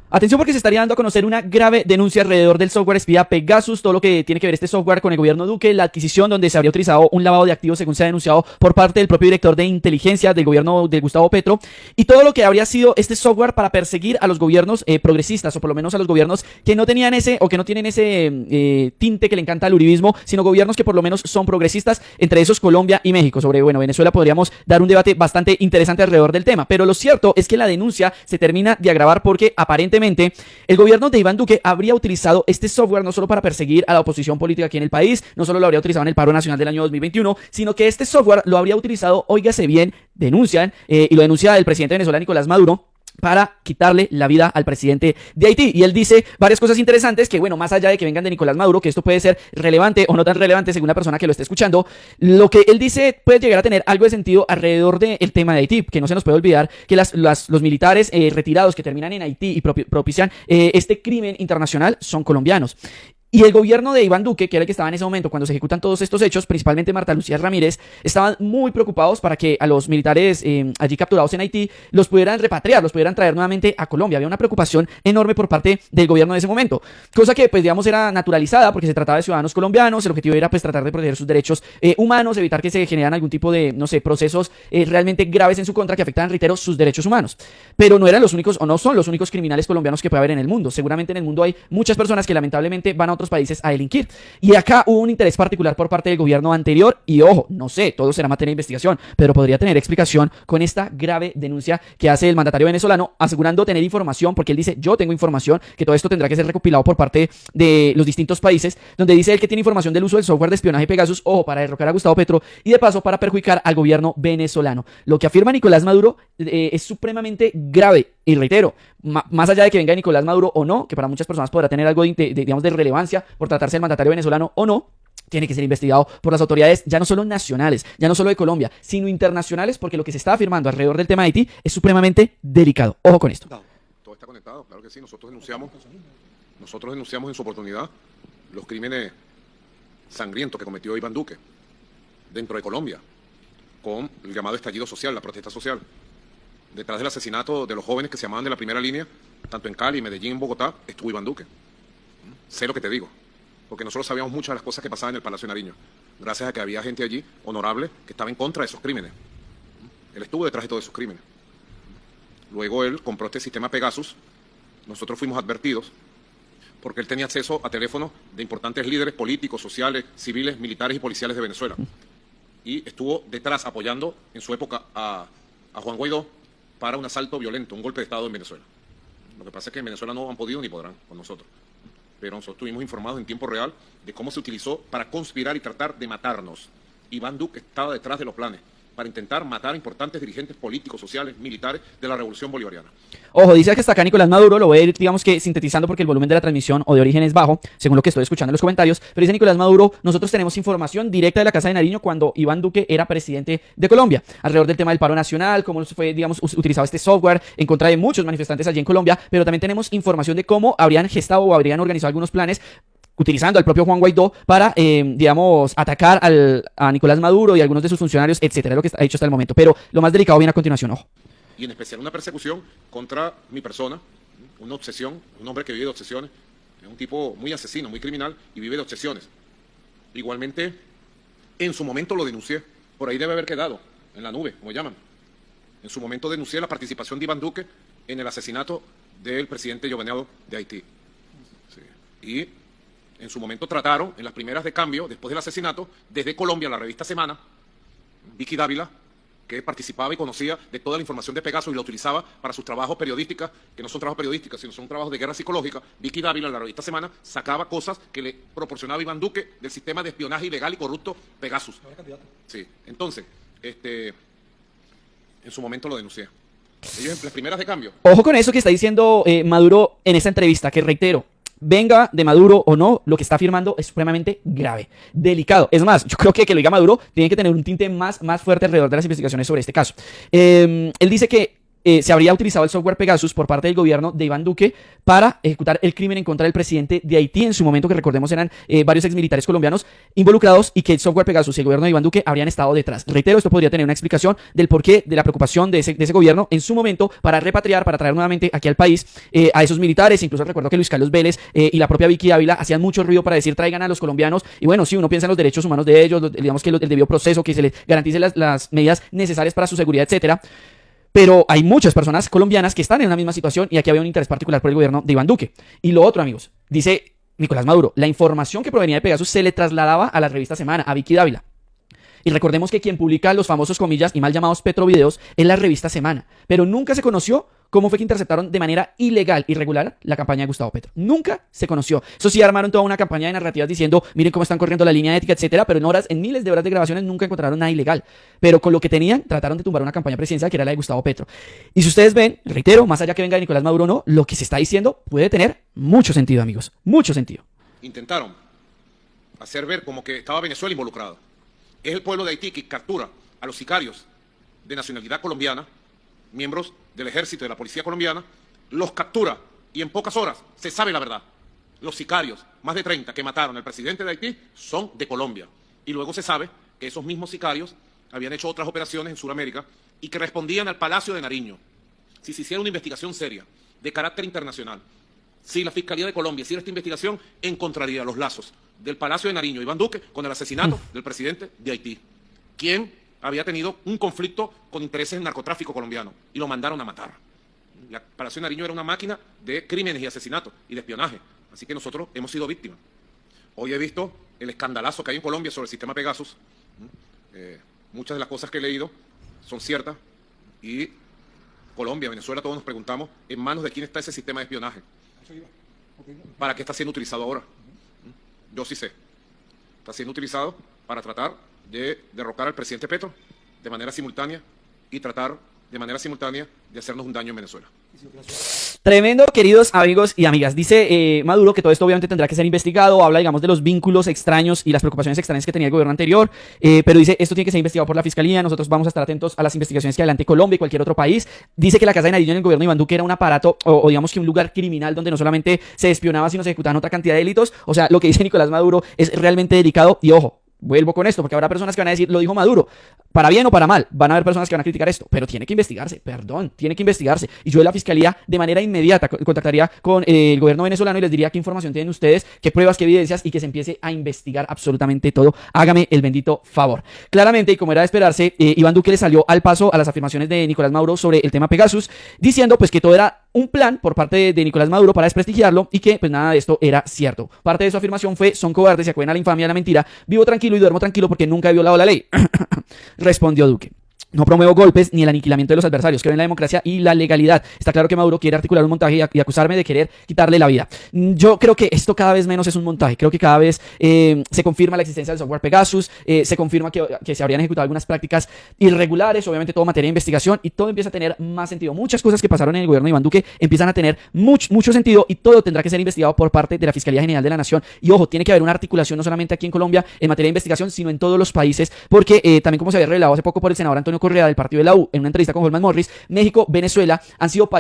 Atención porque se estaría dando a conocer una grave denuncia alrededor del software espía Pegasus, todo lo que tiene que ver este software con el gobierno Duque, la adquisición donde se habría utilizado un lavado de activos según se ha denunciado por parte del propio director de inteligencia del gobierno de Gustavo Petro, y todo lo que habría sido este software para perseguir a los gobiernos progresistas, o por lo menos a los gobiernos que no tenían ese, o que no tienen ese tinte que le encanta al uribismo, sino gobiernos que por lo menos son progresistas, entre esos Colombia y México. Sobre, bueno, Venezuela podríamos dar un debate bastante interesante alrededor del tema, pero lo cierto es que la denuncia se termina de agravar porque aparentemente el gobierno de Iván Duque habría utilizado este software no solo para perseguir a la oposición política aquí en el país, no solo lo habría utilizado en el paro nacional del año 2021, sino que este software lo habría utilizado, óigase bien, denuncian, y lo denuncia el presidente venezolano Nicolás Maduro, para quitarle la vida al presidente de Haití. Y él dice varias cosas interesantes que, bueno, más allá de que vengan de Nicolás Maduro, que esto puede ser relevante o no tan relevante según la persona que lo esté escuchando, lo que él dice puede llegar a tener algo de sentido alrededor del tema de Haití, que no se nos puede olvidar que los militares retirados que terminan en Haití y propician este crimen internacional son colombianos. Y el gobierno de Iván Duque, que era el que estaba en ese momento cuando se ejecutan todos estos hechos, principalmente Marta Lucía Ramírez, estaban muy preocupados para que a los militares allí capturados en Haití los pudieran repatriar, los pudieran traer nuevamente a Colombia. Había una preocupación enorme por parte del gobierno de ese momento, cosa que pues digamos era naturalizada porque se trataba de ciudadanos colombianos. El objetivo era pues tratar de proteger sus derechos humanos, evitar que se generaran algún tipo de, no sé, procesos realmente graves en su contra que afectaran, reitero, sus derechos humanos. Pero no eran los únicos, o no son los únicos criminales colombianos que puede haber en el mundo. Seguramente en el mundo hay muchas personas que lamentablemente van a otros países a delinquir. Y acá hubo un interés particular por parte del gobierno anterior y ojo, no sé, todo será materia de investigación, pero podría tener explicación con esta grave denuncia que hace el mandatario venezolano asegurando tener información, porque él dice, yo tengo información, que todo esto tendrá que ser recopilado por parte de los distintos países, donde dice él que tiene información del uso del software de espionaje Pegasus, ojo, para derrocar a Gustavo Petro y de paso para perjudicar al gobierno venezolano. Lo que afirma Nicolás Maduro es supremamente grave. Y reitero, más allá de que venga Nicolás Maduro o no, que para muchas personas podrá tener algo digamos, de relevancia por tratarse del mandatario venezolano o no, tiene que ser investigado por las autoridades ya no solo nacionales, ya no solo de Colombia, sino internacionales, porque lo que se está afirmando alrededor del tema de Haití es supremamente delicado. Ojo con esto. Todo está conectado, claro que sí. Nosotros denunciamos en su oportunidad los crímenes sangrientos que cometió Iván Duque dentro de Colombia, con el llamado estallido social, la protesta social. Detrás del asesinato de los jóvenes que se llamaban de la primera línea, tanto en Cali, Medellín, en Bogotá, estuvo Iván Duque. Sé lo que te digo, porque nosotros sabíamos muchas de las cosas que pasaban en el Palacio de Nariño, gracias a que había gente allí, honorable, que estaba en contra de esos crímenes. Él estuvo detrás de todos esos crímenes. Luego él compró este sistema Pegasus. Nosotros fuimos advertidos, porque él tenía acceso a teléfonos de importantes líderes políticos, sociales, civiles, militares y policiales de Venezuela. Y estuvo detrás apoyando en su época a Juan Guaidó para un asalto violento, un golpe de Estado en Venezuela. Lo que pasa es que en Venezuela no han podido ni podrán con nosotros. Pero nosotros estuvimos informados en tiempo real de cómo se utilizó para conspirar y tratar de matarnos. Iván Duque estaba detrás de los planes para intentar matar a importantes dirigentes políticos, sociales, militares de la Revolución Bolivariana. Ojo, dice que hasta acá Nicolás Maduro, lo voy a ir, digamos que sintetizando porque el volumen de la transmisión o de origen es bajo, según lo que estoy escuchando en los comentarios, pero dice Nicolás Maduro, nosotros tenemos información directa de la Casa de Nariño cuando Iván Duque era presidente de Colombia, alrededor del tema del paro nacional, cómo fue, digamos, utilizado este software en contra de muchos manifestantes allí en Colombia, pero también tenemos información de cómo habrían gestado o habrían organizado algunos planes utilizando al propio Juan Guaidó para, digamos, atacar a Nicolás Maduro y a algunos de sus funcionarios, etcétera, lo que ha hecho hasta el momento. Pero lo más delicado viene a continuación, ojo. Y en especial una persecución contra mi persona, una obsesión, un hombre que vive de obsesiones, es un tipo muy asesino, muy criminal y vive de obsesiones. Igualmente, en su momento lo denuncié, por ahí debe haber quedado, en la nube, como llaman. En su momento denuncié la participación de Iván Duque en el asesinato del presidente Jovenel de Haití. Sí. Y en su momento trataron, en las primeras de cambio, después del asesinato, desde Colombia, la revista Semana, Vicky Dávila, que participaba y conocía de toda la información de Pegasus y la utilizaba para sus trabajos periodísticos, que no son trabajos periodísticos, sino son trabajos de guerra psicológica. Vicky Dávila, la revista Semana, sacaba cosas que le proporcionaba Iván Duque del sistema de espionaje ilegal y corrupto Pegasus. Sí, entonces, en su momento lo denuncié. Ellos en las primeras de cambio. Ojo con eso que está diciendo Maduro en esta entrevista, que reitero, venga de Maduro o no, lo que está afirmando es supremamente grave, delicado. Es más, yo creo que lo diga Maduro tiene que tener un tinte más fuerte alrededor de las investigaciones sobre este caso. Él dice que se habría utilizado el software Pegasus por parte del gobierno de Iván Duque para ejecutar el crimen en contra del presidente de Haití en su momento, que recordemos eran varios exmilitares colombianos involucrados, y que el software Pegasus y el gobierno de Iván Duque habrían estado detrás. Reitero, esto podría tener una explicación del porqué de la preocupación de ese gobierno en su momento para repatriar, para traer nuevamente aquí al país a esos militares. Incluso recuerdo que Luis Carlos Vélez y la propia Vicky Ávila hacían mucho ruido para decir traigan a los colombianos, y bueno, sí, uno piensa en los derechos humanos de ellos, digamos que el debido proceso, que se les garantice las medidas necesarias para su seguridad, etcétera. Pero hay muchas personas colombianas que están en la misma situación, y aquí había un interés particular por el gobierno de Iván Duque. Y lo otro, amigos, dice Nicolás Maduro, la información que provenía de Pegasus se le trasladaba a la revista Semana, a Vicky Dávila. Y recordemos que quien publica los famosos, comillas, y mal llamados Petrovideos es la revista Semana. Pero nunca se conoció cómo fue que interceptaron de manera ilegal, irregular, la campaña de Gustavo Petro. Nunca se conoció. Eso sí, armaron toda una campaña de narrativas diciendo, miren cómo están corriendo la línea ética, etcétera, pero en miles de horas de grabaciones nunca encontraron nada ilegal. Pero con lo que tenían, trataron de tumbar una campaña presidencial que era la de Gustavo Petro. Y si ustedes ven, reitero, más allá que venga de Nicolás Maduro o no, lo que se está diciendo puede tener mucho sentido, amigos. Mucho sentido. Intentaron hacer ver como que estaba Venezuela involucrado. Es el pueblo de Haití que captura a los sicarios de nacionalidad colombiana, miembros del ejército y de la policía colombiana, los captura y en pocas horas se sabe la verdad. Los sicarios, más de 30 que mataron al presidente de Haití, son de Colombia. Y luego se sabe que esos mismos sicarios habían hecho otras operaciones en Sudamérica y que respondían al Palacio de Nariño. Si se hiciera una investigación seria, de carácter internacional, si la Fiscalía de Colombia hiciera esta investigación, encontraría los lazos del Palacio de Nariño, Iván Duque, con el asesinato del presidente de Haití, quien había tenido un conflicto con intereses en narcotráfico colombiano y lo mandaron a matar. El Palacio de Nariño era una máquina de crímenes y asesinatos y de espionaje, así que nosotros hemos sido víctimas. Hoy he visto el escandalazo que hay en Colombia sobre el sistema Pegasus. Muchas de las cosas que he leído son ciertas, y Colombia, Venezuela, todos nos preguntamos en manos de quién está ese sistema de espionaje. ¿Para qué está siendo utilizado ahora? Yo sí sé. Está siendo utilizado para tratar de derrocar al presidente Petro de manera simultánea y tratar de manera simultánea de hacernos un daño en Venezuela. Tremendo, queridos amigos y amigas. Dice Maduro que todo esto obviamente tendrá que ser investigado. Habla, digamos, de los vínculos extraños y las preocupaciones extrañas que tenía el gobierno anterior. Pero dice, esto tiene que ser investigado por la Fiscalía. Nosotros vamos a estar atentos a las investigaciones que adelante Colombia y cualquier otro país. Dice que la Casa de Nariño en el gobierno de Iván Duque era un aparato, o digamos que un lugar criminal donde no solamente se espionaba, sino se ejecutaban otra cantidad de delitos. O sea, lo que dice Nicolás Maduro es realmente delicado. Y ojo, vuelvo con esto, porque habrá personas que van a decir, lo dijo Maduro, para bien o para mal, van a haber personas que van a criticar esto, pero tiene que investigarse, tiene que investigarse. Y yo de la Fiscalía de manera inmediata contactaría con el gobierno venezolano y les diría qué información tienen ustedes, qué pruebas, qué evidencias, y que se empiece a investigar absolutamente todo. Hágame el bendito favor. Claramente, y como era de esperarse, Iván Duque le salió al paso a las afirmaciones de Nicolás Maduro sobre el tema Pegasus, diciendo pues que todo era un plan por parte de Nicolás Maduro para desprestigiarlo y que pues nada de esto era cierto. Parte de su afirmación fue, son cobardes, se acuden a la infamia, a la mentira, vivo tranquilo y duermo tranquilo porque nunca he violado la ley. Respondió Duque. No promuevo golpes ni el aniquilamiento de los adversarios, creo en la democracia y la legalidad. Está claro que Maduro quiere articular un montaje y acusarme de querer quitarle la vida. Yo creo que esto cada vez menos es un montaje. Creo que cada vez se confirma la existencia del software Pegasus, se confirma que se habrían ejecutado algunas prácticas irregulares, obviamente todo materia de investigación, y todo empieza a tener más sentido. Muchas cosas que pasaron en el gobierno de Iván Duque empiezan a tener mucho sentido, y todo tendrá que ser investigado por parte de la Fiscalía General de la Nación. Y ojo, tiene que haber una articulación no solamente aquí en Colombia en materia de investigación, sino en todos los países, porque también, como se había revelado hace poco por el senador Antonio Correa del partido de la U en una entrevista con Holman Morris, México, Venezuela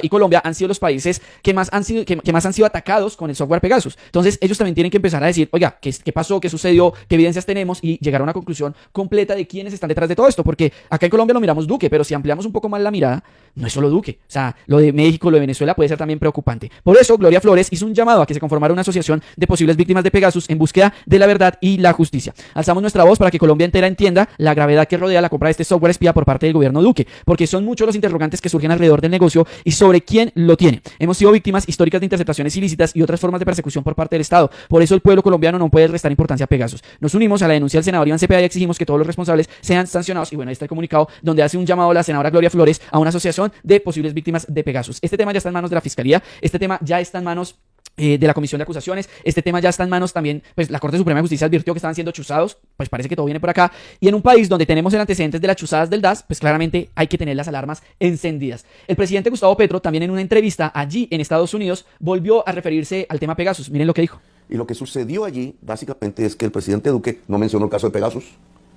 y Colombia han sido los países que más han sido atacados con el software Pegasus. Entonces ellos también tienen que empezar a decir, oiga, ¿qué pasó? ¿Qué sucedió? ¿Qué evidencias tenemos? Y llegar a una conclusión completa de quiénes están detrás de todo esto, porque acá en Colombia lo miramos Duque, pero si ampliamos un poco más la mirada, no es solo Duque. O sea, lo de México, lo de Venezuela puede ser también preocupante. Por eso, Gloria Flores hizo un llamado a que se conformara una asociación de posibles víctimas de Pegasus en búsqueda de la verdad y la justicia. Alzamos nuestra voz para que Colombia entera entienda la gravedad que rodea la compra de este software espía por parte del gobierno Duque, porque son muchos los interrogantes que surgen alrededor del negocio y sobre quién lo tiene. Hemos sido víctimas históricas de interceptaciones ilícitas y otras formas de persecución por parte del Estado. Por eso el pueblo colombiano no puede restar importancia a Pegasus. Nos unimos a la denuncia del senador Iván Cepeda y exigimos que todos los responsables sean sancionados. Y bueno, ahí está el comunicado donde hace un llamado a la senadora Gloria Flores a una asociación de posibles víctimas de Pegasus. Este tema ya está en manos de la Fiscalía, este tema ya está en manos de la Comisión de Acusaciones, este tema ya está en manos también, pues la Corte Suprema de Justicia advirtió que estaban siendo chuzados, pues parece que todo viene por acá, y en un país donde tenemos el antecedentes de las chuzadas del DAS, pues claramente hay que tener las alarmas encendidas. El presidente Gustavo Petro también en una entrevista allí en Estados Unidos volvió a referirse al tema Pegasus. Miren lo que dijo. Y lo que sucedió allí básicamente es que el presidente Duque no mencionó el caso de Pegasus.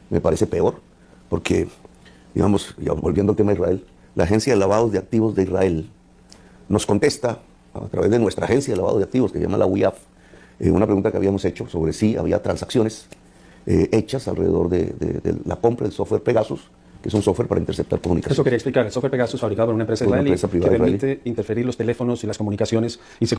Me parece peor, porque, digamos, ya volviendo al tema de Israel, la agencia de lavado de activos de Israel nos contesta a través de nuestra agencia de lavado de activos, que se llama la UIAF, una pregunta que habíamos hecho sobre si había transacciones hechas alrededor de la compra del software Pegasus, que es un software para interceptar comunicaciones. Eso quería explicar. El software Pegasus fabricado por una empresa israelí que privada israelí permite interferir los teléfonos y las comunicaciones y se